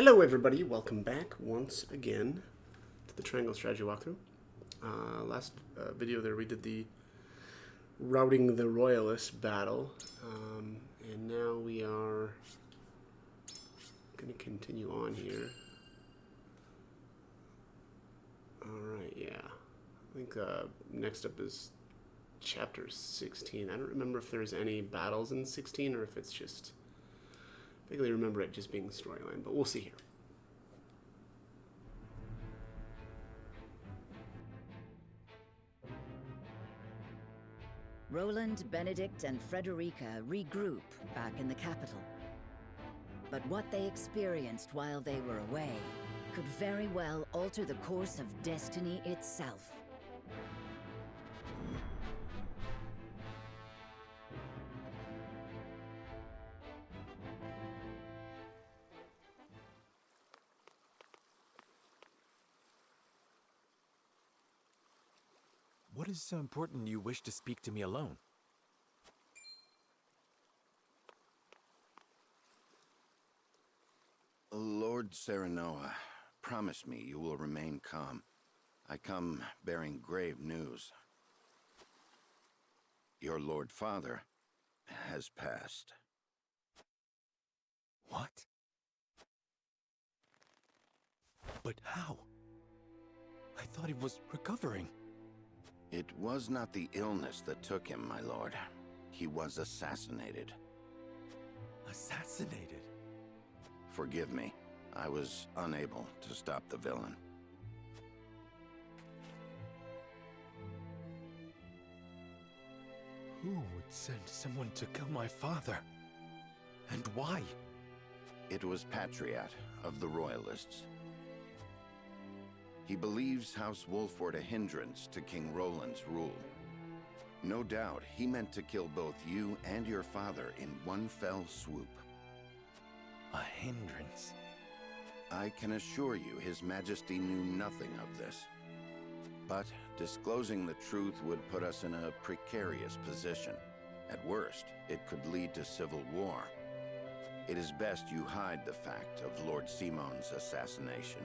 Hello everybody, welcome back once again to the Triangle Strategy walkthrough. Last video there we did the routing the Royalist battle, and now we are going to continue on here. Alright, yeah. I think next up is chapter 16. I don't remember if there's any battles in 16 or if it's just... I vaguely remember it just being storyline, but we'll see here. Roland, Benedict, and Frederica regroup back in the capital. But what they experienced while they were away could very well alter the course of destiny itself. What is so important you wish to speak to me alone? Lord Serenoa, promise me you will remain calm. I come bearing grave news. Your Lord Father has passed. What? But how? I thought he was recovering. It was not the illness that took him, my lord. He was assassinated. Assassinated? Forgive me. I was unable to stop the villain. Who would send someone to kill my father? And why? It was Patriot of the Royalists. He believes House Wolford a hindrance to King Roland's rule. No doubt he meant to kill both you and your father in one fell swoop. A hindrance? I can assure you His Majesty knew nothing of this. But disclosing the truth would put us in a precarious position. At worst, it could lead to civil war. It is best you hide the fact of Lord Simon's assassination.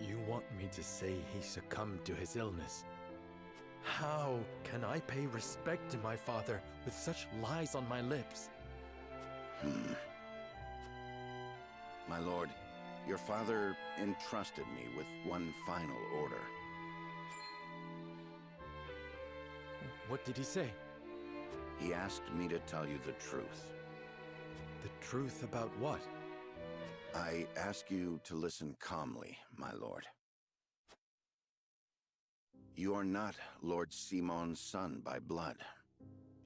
You want me to say he succumbed to his illness? How can I pay respect to my father with such lies on my lips? My lord, your father entrusted me with one final order. What did he say? He asked me to tell you the truth. The truth about what? I ask you to listen calmly, my lord. You are not Lord Simon's son by blood.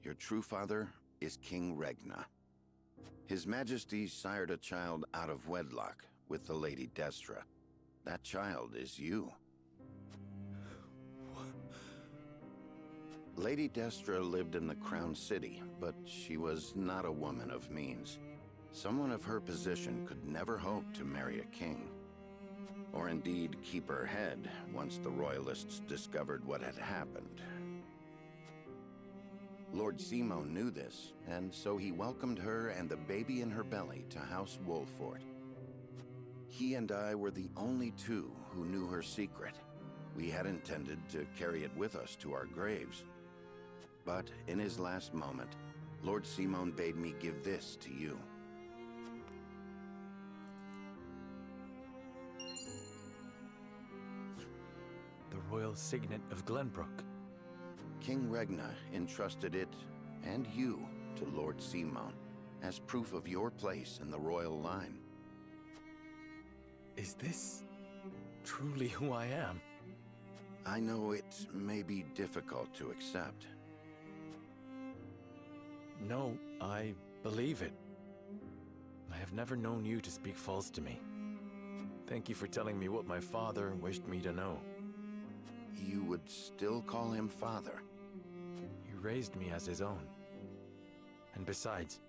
Your true father is King Regna. His Majesty sired a child out of wedlock with the Lady Destra. That child is you. Lady Destra lived in the Crown City, but she was not a woman of means. Someone of her position could never hope to marry a king, or indeed keep her head once the Royalists discovered what had happened. Lord Simon knew this, and so he welcomed her and the baby in her belly to House Wolford. He and I were the only two who knew her secret. We had intended to carry it with us to our graves. But in his last moment, Lord Simon bade me give this to you. The royal signet of Glenbrook. King Regna entrusted it, and you, to Lord Simon, as proof of your place in the royal line. Is this truly who I am? I know it may be difficult to accept. No, I believe it. I have never known you to speak false to me. Thank you for telling me what my father wished me to know. You would still call him father? He raised me as his own. And besides,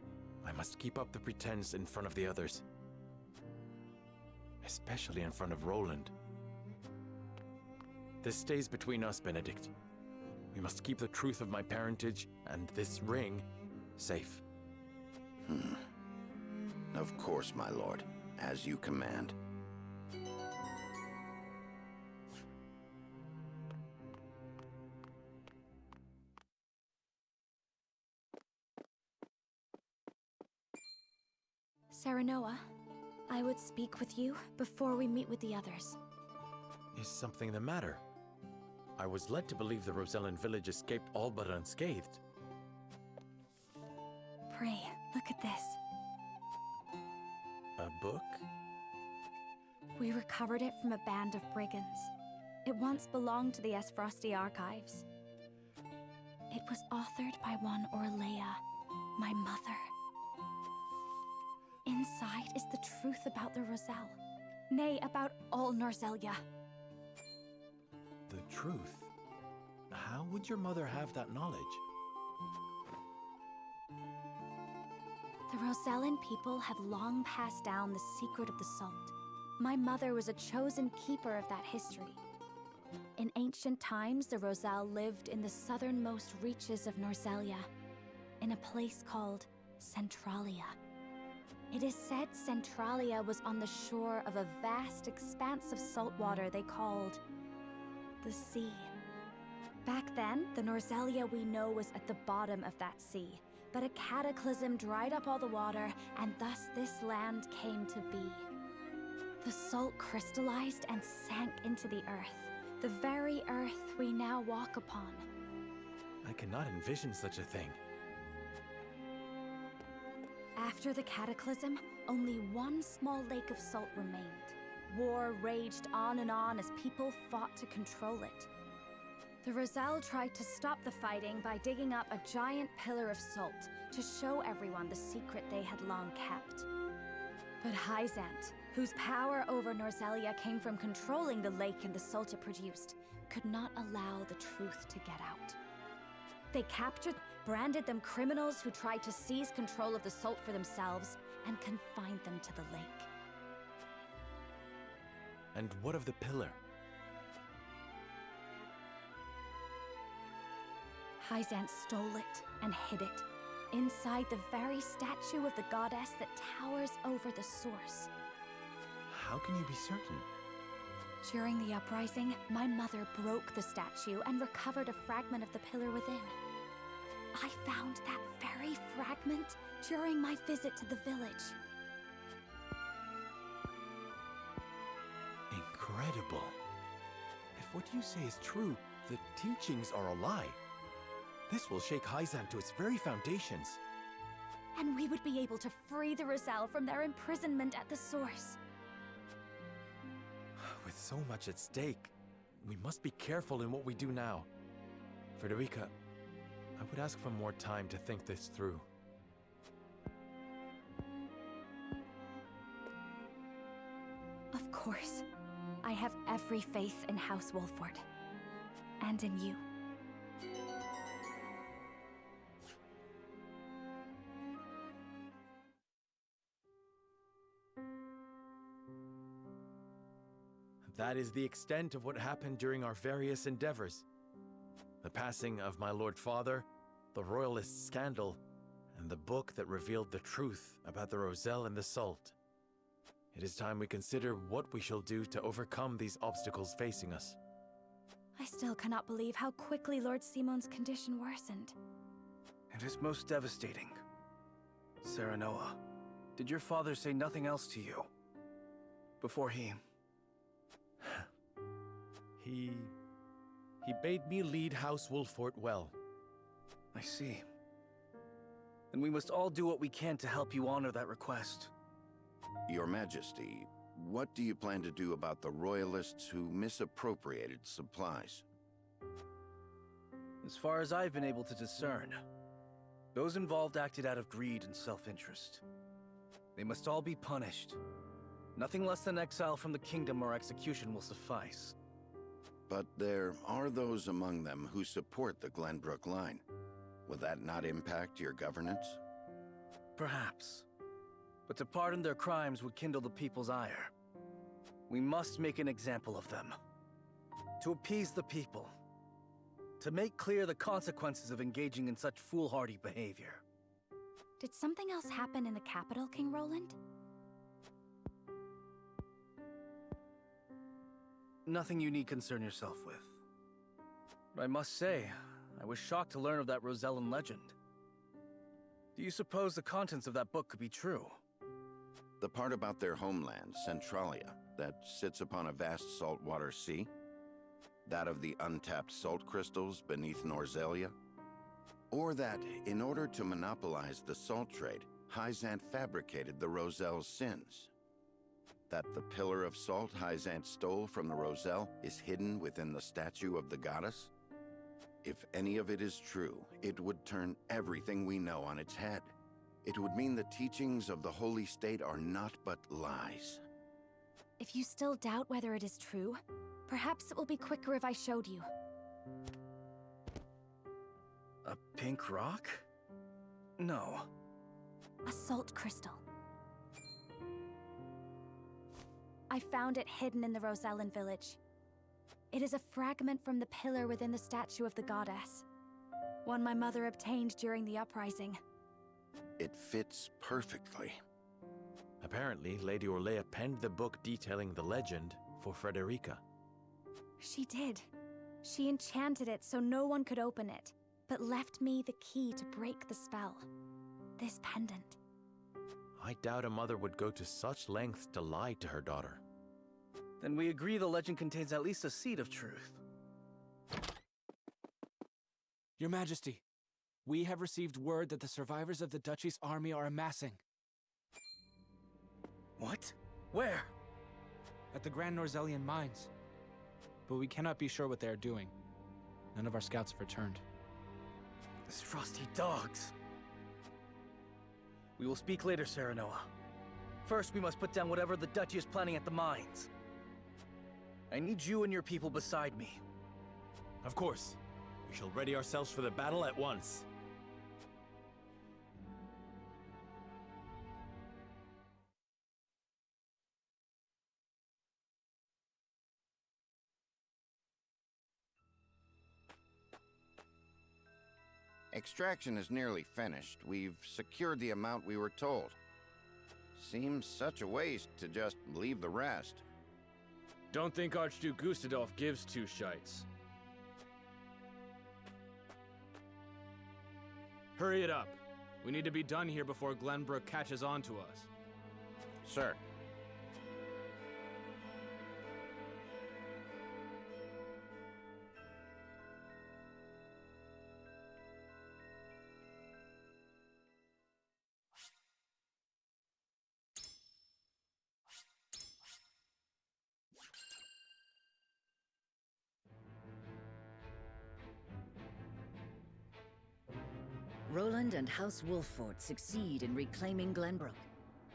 I must keep up the pretense in front of the others. Especially in front of Roland. This stays between us, Benedict. We must keep the truth of my parentage and this ring safe. Of course, my lord. as you command. Serenoa, I would speak with you before we meet with the others. Is something the matter? I was led to believe the Rosellan village escaped all but unscathed. Pray, look at this. A book? We recovered it from a band of brigands. It once belonged to the Esfrosti archives. It was authored by one Orlea, my mother. Inside is the truth about the Roselle. Nay, about all Norzelia. The truth? How would your mother have that knowledge? The Rosellan people have long passed down the secret of the salt. My mother was a chosen keeper of that history. In ancient times, the Roselle lived in the southernmost reaches of Norzelia, in a place called Centralia. It is said Centralia was on the shore of a vast expanse of salt water they called the sea. Back then, the Norzelia we know was at the bottom of that sea, but a cataclysm dried up all the water, and thus this land came to be. The salt crystallized and sank into the earth, the very earth we now walk upon. I cannot envision such a thing. After the cataclysm, only one small lake of salt remained. War raged on and on as people fought to control it. The Roselle tried to stop the fighting by digging up a giant pillar of salt to show everyone the secret they had long kept. But Hyzant, whose power over Norzelia came from controlling the lake and the salt it produced, could not allow the truth to get out. They captured, branded them criminals who tried to seize control of the salt for themselves and confined them to the lake. And what of the pillar? Hyzant stole it and hid it inside the very statue of the goddess that towers over the source. How can you be certain? During the uprising, my mother broke the statue and recovered a fragment of the pillar within. I found that very fragment during my visit to the village. Incredible. If what you say is true, the teachings are a lie. This will shake Hyzant to its very foundations. And we would be able to free the Roselle from their imprisonment at the source. With so much at stake, we must be careful in what we do now. Frederica, I would ask for more time to think this through. Of course. I have every faith in House Wolford. And in you. That is the extent of what happened during our various endeavors. The passing of my Lord Father, the Royalist scandal, and the book that revealed the truth about the Roselle and the Salt. It is time we consider what we shall do to overcome these obstacles facing us. I still cannot believe how quickly Lord Simon's condition worsened. It is most devastating. Serenoa, did your father say nothing else to you? Before he... He bade me lead House Wolfort well. I see. Then we must all do what we can to help you honor that request. Your Majesty, what do you plan to do about the Royalists who misappropriated supplies? As far as I've been able to discern, those involved acted out of greed and self-interest. They must all be punished. Nothing less than exile from the kingdom or execution will suffice. But there are those among them who support the Glenbrook line. Will that not impact your governance? Perhaps. But to pardon their crimes would kindle the people's ire. We must make an example of them. To appease the people. To make clear the consequences of engaging in such foolhardy behavior. Did something else happen in the capital, King Roland? Nothing you need concern yourself with. But I must say, I was shocked to learn of that Rosellan legend. Do you suppose the contents of that book could be true? The part about their homeland, Centralia, that sits upon a vast saltwater sea? That of the untapped salt crystals beneath Norzelia? Or that, in order to monopolize the salt trade, Hyzant fabricated the Rosel's sins? That the pillar of salt Hyzant stole from the Rosel is hidden within the statue of the goddess? If any of it is true, it would turn everything we know on its head. It would mean the teachings of the Holy State are not but lies. If you still doubt whether it is true, perhaps it will be quicker if I showed you. A pink rock? No. A salt crystal. I found it hidden in the Rosellan village. It is a fragment from the pillar within the statue of the goddess. One my mother obtained during the uprising. It fits perfectly. Apparently, Lady Orlea penned the book detailing the legend for Frederica. She did. She enchanted it so no one could open it, but left me the key to break the spell. This pendant. I doubt a mother would go to such lengths to lie to her daughter. Then we agree the legend contains at least a seed of truth. Your Majesty, we have received word that the survivors of the Duchy's army are amassing. What? Where? At the Grand Norzellian mines. But we cannot be sure what they are doing. None of our scouts have returned. These frosty dogs. We will speak later, Serenoa. First, we must put down whatever the Duchy is planning at the mines. I need you and your people beside me. Of course. We shall ready ourselves for the battle at once. Extraction is nearly finished. We've secured the amount we were told. Seems such a waste to just leave the rest. Don't think Archduke Gustadolf gives two shites. Hurry it up. We need to be done here before Glenbrook catches on to us. Sir. Roland and House Wolffort succeed in reclaiming Glenbrook,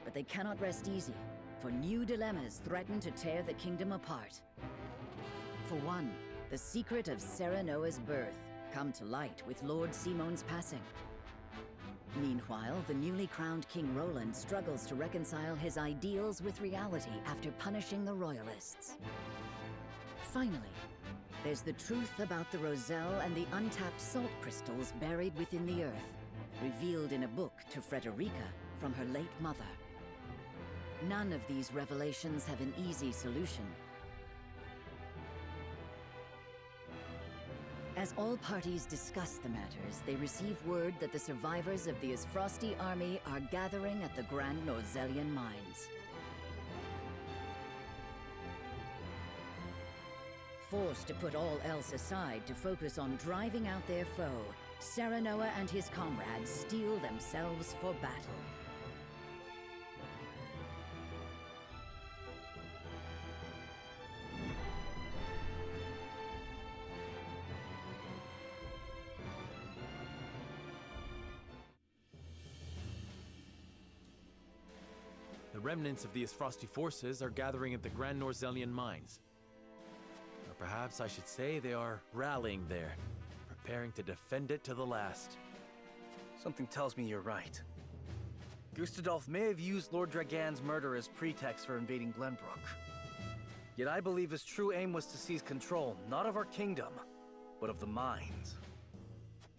but they cannot rest easy, for new dilemmas threaten to tear the kingdom apart. For one, the secret of Serenoa's birth come to light with Lord Simon's passing. Meanwhile, the newly crowned King Roland struggles to reconcile his ideals with reality after punishing the Royalists. Finally, there's the truth about the Rosel and the untapped salt crystals buried within the earth, revealed in a book to Frederica from her late mother. None of these revelations have an easy solution. As all parties discuss the matters, they receive word that the survivors of the Isfrosti army are gathering at the Grand Norzellian mines. Forced to put all else aside to focus on driving out their foe, Serenoa and his comrades steel themselves for battle. The remnants of the Isfrosti forces are gathering at the Grand Norzellian mines. Or perhaps I should say they are rallying there, preparing to defend it to the last. Something tells me you're right. Gustadolf may have used Lord Dragan's murder as pretext for invading Glenbrook. Yet I believe his true aim was to seize control, not of our kingdom, but of the mines.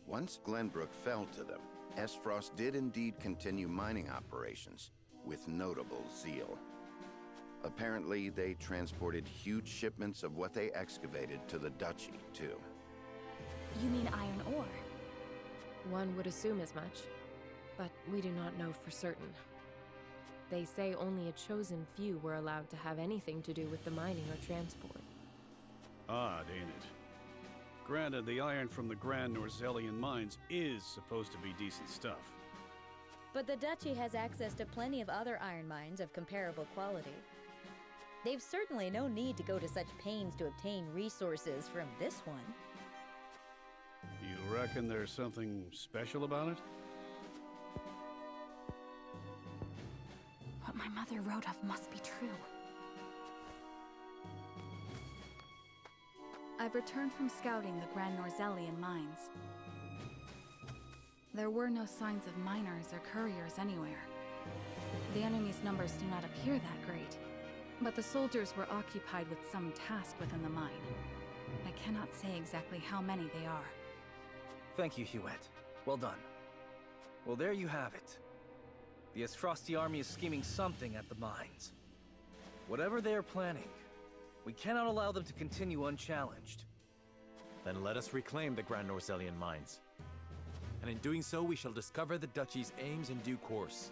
Once Glenbrook fell to them, Esfrost did indeed continue mining operations, with notable zeal. Apparently, they transported huge shipments of what they excavated to the Duchy, too. You mean iron ore? One would assume as much, but we do not know for certain. They say only a chosen few were allowed to have anything to do with the mining or transport. Odd, ain't it? Granted, the iron from the Grand Norzelian mines is supposed to be decent stuff. But the Duchy has access to plenty of other iron mines of comparable quality. They've certainly no need to go to such pains to obtain resources from this one. You reckon there's something special about it? What my mother wrote of must be true. I've returned from scouting the Grand Norzelian mines. There were no signs of miners or couriers anywhere. The enemy's numbers do not appear that great, but the soldiers were occupied with some task within the mine. I cannot say exactly how many they are. Thank you, Hewitt. Well done. Well, there you have it. The Esfrosti army is scheming something at the mines. Whatever they are planning, we cannot allow them to continue unchallenged. Then let us reclaim the Grand Norzelian mines. And in doing so, we shall discover the Duchy's aims in due course.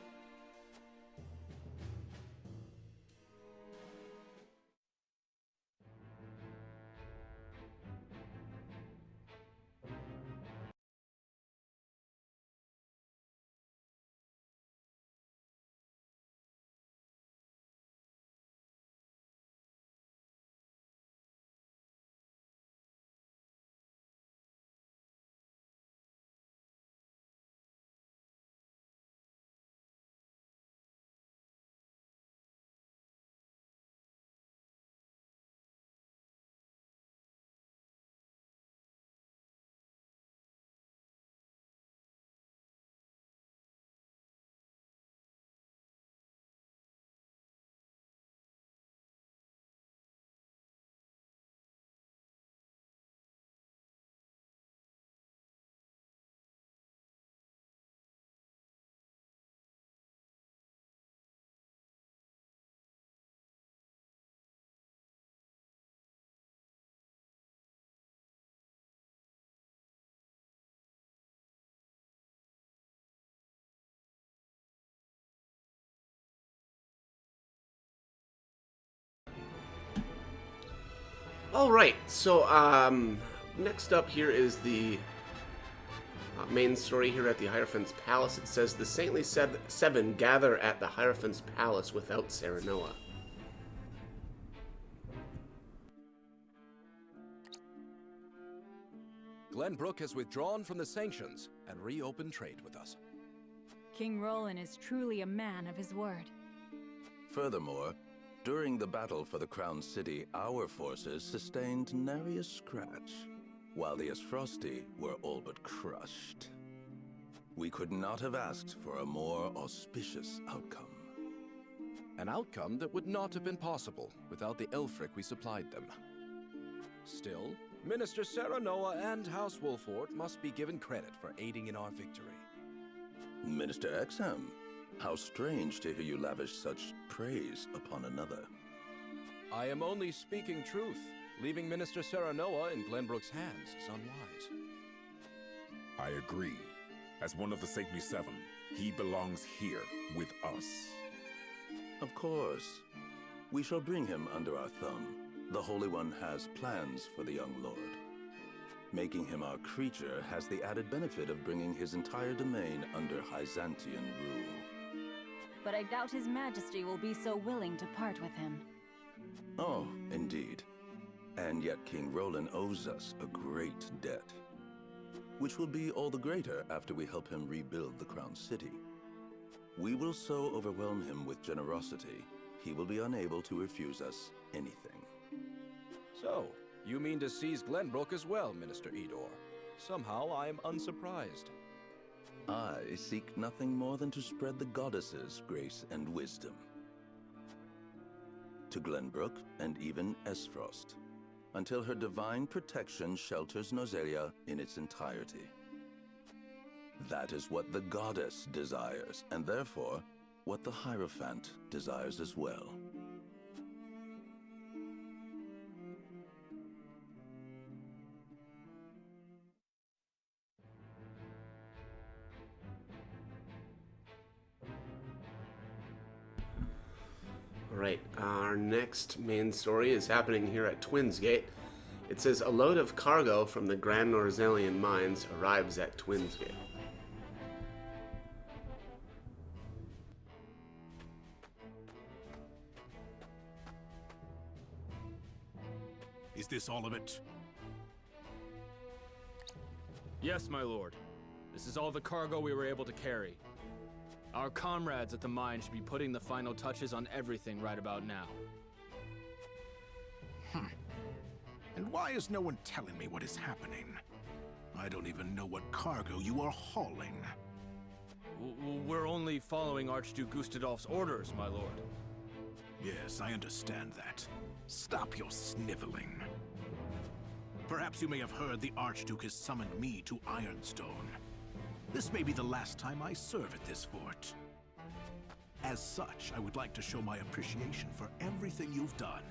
All right, so next up here is the main story here at the Hierophant's Palace. It says the Saintly Seven gather at the Hierophant's Palace without Serenoa. Glenbrook has withdrawn from the sanctions and reopened trade with us. King Roland is truly a man of his word. Furthermore, during the battle for the Crown City, our forces sustained nary a scratch, while the Esfrosti were all but crushed. We could not have asked for a more auspicious outcome. An outcome that would not have been possible without the Elfric we supplied them. Still, Minister Serenoa and House Wolford must be given credit for aiding in our victory. Minister Exham, how strange to hear you lavish such praise upon another. I am only speaking truth. Leaving Minister Serenoa in Glenbrook's hands is unwise. I agree. As one of the Saintly Seven, he belongs here with us. Of course. We shall bring him under our thumb. The Holy One has plans for the young lord. Making him our creature has the added benefit of bringing his entire domain under Hyzantian rule. But I doubt His Majesty will be so willing to part with him. Oh, indeed. And yet King Roland owes us a great debt, which will be all the greater after we help him rebuild the Crown City. We will so overwhelm him with generosity, he will be unable to refuse us anything. So, you mean to seize Glenbrook as well, Minister Edor? Somehow I am unsurprised. I seek nothing more than to spread the goddess's grace and wisdom to Glenbrook and even Esfrost, until her divine protection shelters Nozelia in its entirety. That is what the goddess desires, and therefore, what the Hierophant desires as well. Alright, our next main story is happening here at Twins Gate. It says a load of cargo from the Grand Norzelian mines arrives at Twins Gate. Is this all of it? Yes, my lord. This is all the cargo we were able to carry. Our comrades at the mine should be putting the final touches on everything right about now. And why is no one telling me what is happening? I don't even know what cargo you are hauling. We're only following Archduke Gustadolf's orders, my lord. Yes, I understand that. Stop your sniveling. Perhaps you may have heard the Archduke has summoned me to Ironstone. This may be the last time I serve at this fort. As such, I would like to show my appreciation for everything you've done.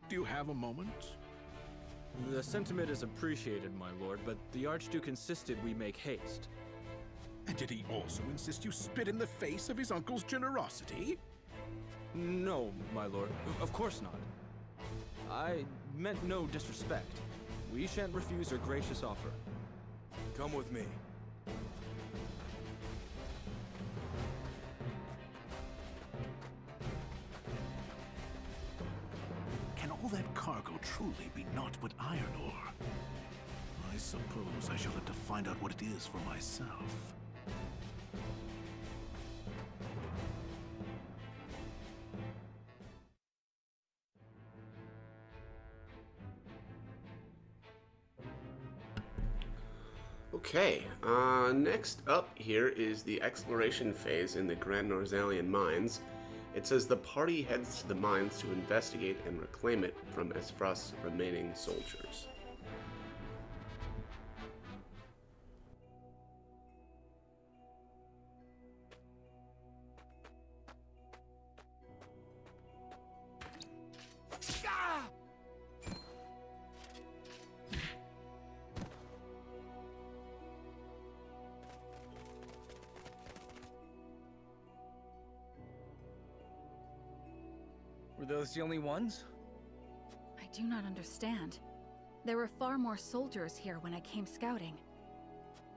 Do you have a moment? The sentiment is appreciated, my lord, but the Archduke insisted we make haste. And did he also insist you spit in the face of his uncle's generosity? No, my lord. Of course not. I meant no disrespect. We shan't refuse your gracious offer. Come with me. Can all that cargo truly be naught but iron ore? I suppose I shall have to find out what it is for myself. Okay, next up here is the exploration phase in the Grand Norzelian mines. It says the party heads to the mines to investigate and reclaim it from Esfrost's remaining soldiers. Were those the only ones? I do not understand. There were far more soldiers here when I came scouting.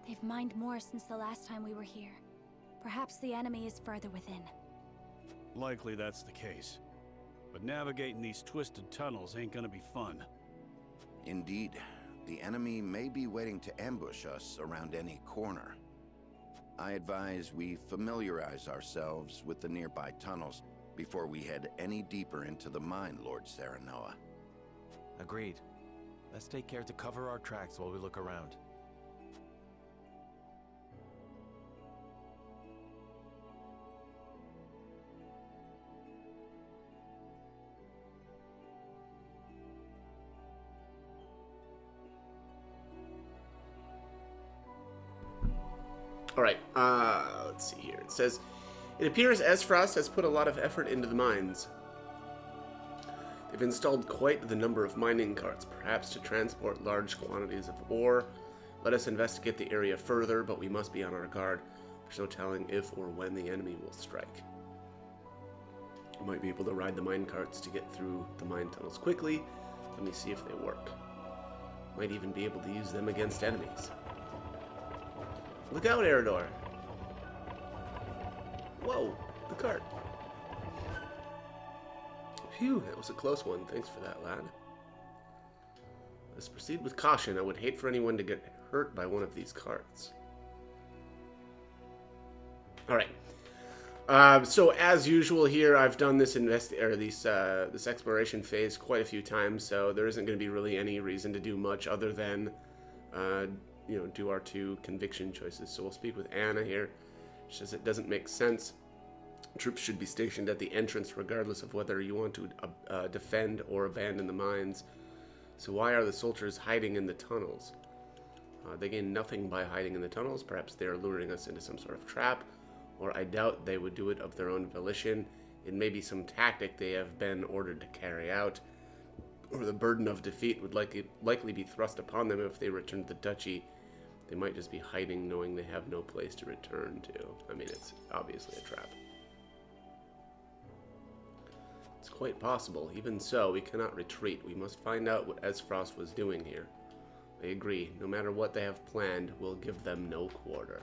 They've mined more since the last time we were here. Perhaps the enemy is further within. Likely that's the case. But navigating these twisted tunnels ain't gonna be fun. Indeed. The enemy may be waiting to ambush us around any corner. I advise we familiarize ourselves with the nearby tunnels before we head any deeper into the mine, Lord Serenoa. Agreed. Let's take care to cover our tracks while we look around. Alright, let's see here. It says, it appears Esfrost has put a lot of effort into the mines. They've installed quite the number of mining carts, perhaps to transport large quantities of ore. Let us investigate the area further, but we must be on our guard. There's no telling if or when the enemy will strike. We might be able to ride the mine carts to get through the mine tunnels quickly. Let me see if they work. Might even be able to use them against enemies. Look out, Eredor! Whoa, the cart. Phew, that was a close one. Thanks for that, lad. Let's proceed with caution. I would hate for anyone to get hurt by one of these carts. Alright. So as usual here, I've done this this exploration phase quite a few times, so there isn't going to be really any reason to do much other than you know, do our two conviction choices. So we'll speak with Anna here. She says it doesn't make sense. Troops should be stationed at the entrance regardless of whether you want to defend or abandon the mines. So why are the soldiers hiding in the tunnels? They gain nothing by hiding in the tunnels. Perhaps they are luring us into some sort of trap, or I doubt they would do it of their own volition. It may be some tactic they have been ordered to carry out, or the burden of defeat would likely be thrust upon them if they return to the duchy. They might just be hiding, knowing they have no place to return to. I mean, it's obviously a trap. quite possible. Even so, we cannot retreat. We must find out what Esfrost was doing here. I agree. No matter what they have planned, we'll give them no quarter.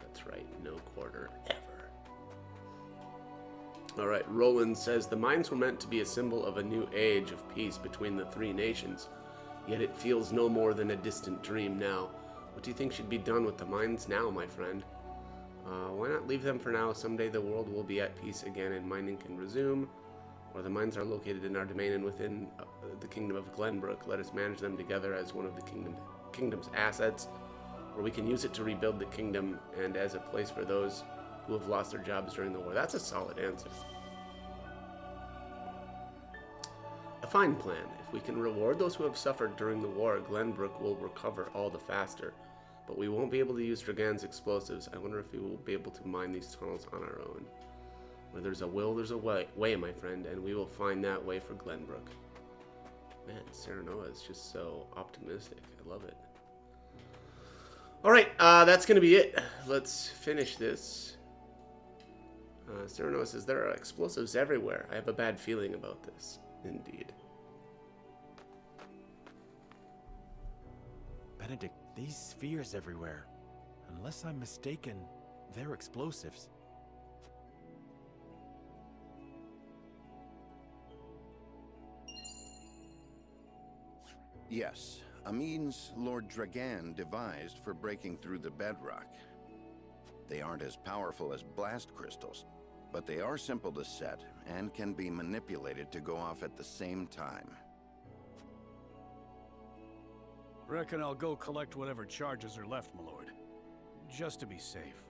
That's right, no quarter ever. Alright, Roland says, the mines were meant to be a symbol of a new age of peace between the three nations. Yet it feels no more than a distant dream now. What do you think should be done with the mines now, my friend? Why not leave them for now? Someday the world will be at peace again and mining can resume. Or the mines are located in our domain and within the kingdom of Glenbrook. Let us manage them together as one of the kingdom's assets. Or we can use it to rebuild the kingdom and as a place for those who have lost their jobs during the war. That's a solid answer. A fine plan. If we can reward those who have suffered during the war, Glenbrook will recover all the faster. But we won't be able to use Dragan's explosives. I wonder if we will be able to mine these tunnels on our own. Where there's a will, there's a way, my friend, and we will find that way for Glenbrook. Man, Serenoa is just so optimistic. I love it. Alright, that's going to be it. Let's finish this. Serenoa says, there are explosives everywhere. I have a bad feeling about this. Indeed. Benedict, these spheres everywhere. Unless I'm mistaken, they're explosives. Yes, a means Lord Dragan devised for breaking through the bedrock. They aren't as powerful as blast crystals, but they are simple to set and can be manipulated to go off at the same time. Reckon I'll go collect whatever charges are left, my lord. Just to be safe.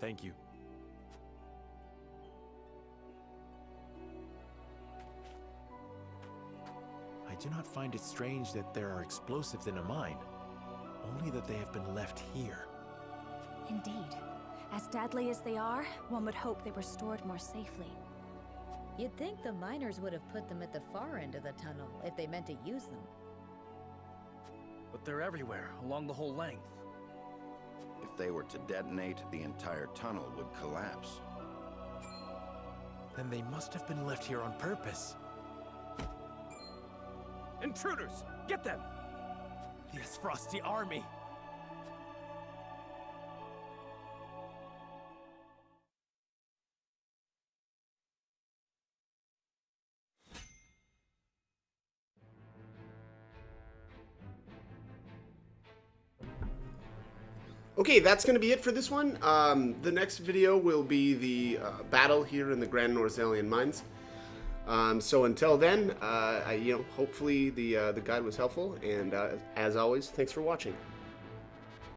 Thank you. I do not find it strange that there are explosives in a mine, only that they have been left here. Indeed. As deadly as they are, one would hope they were stored more safely. You'd think the miners would have put them at the far end of the tunnel if they meant to use them. But they're everywhere, along the whole length. If they were to detonate, the entire tunnel would collapse. Then they must have been left here on purpose. Intruders! Get them! The Esfrosti army! Okay, that's going to be it for this one. The next video will be the battle here in the Grand Norzalian Mines. So until then, hopefully the guide was helpful, and as always, thanks for watching.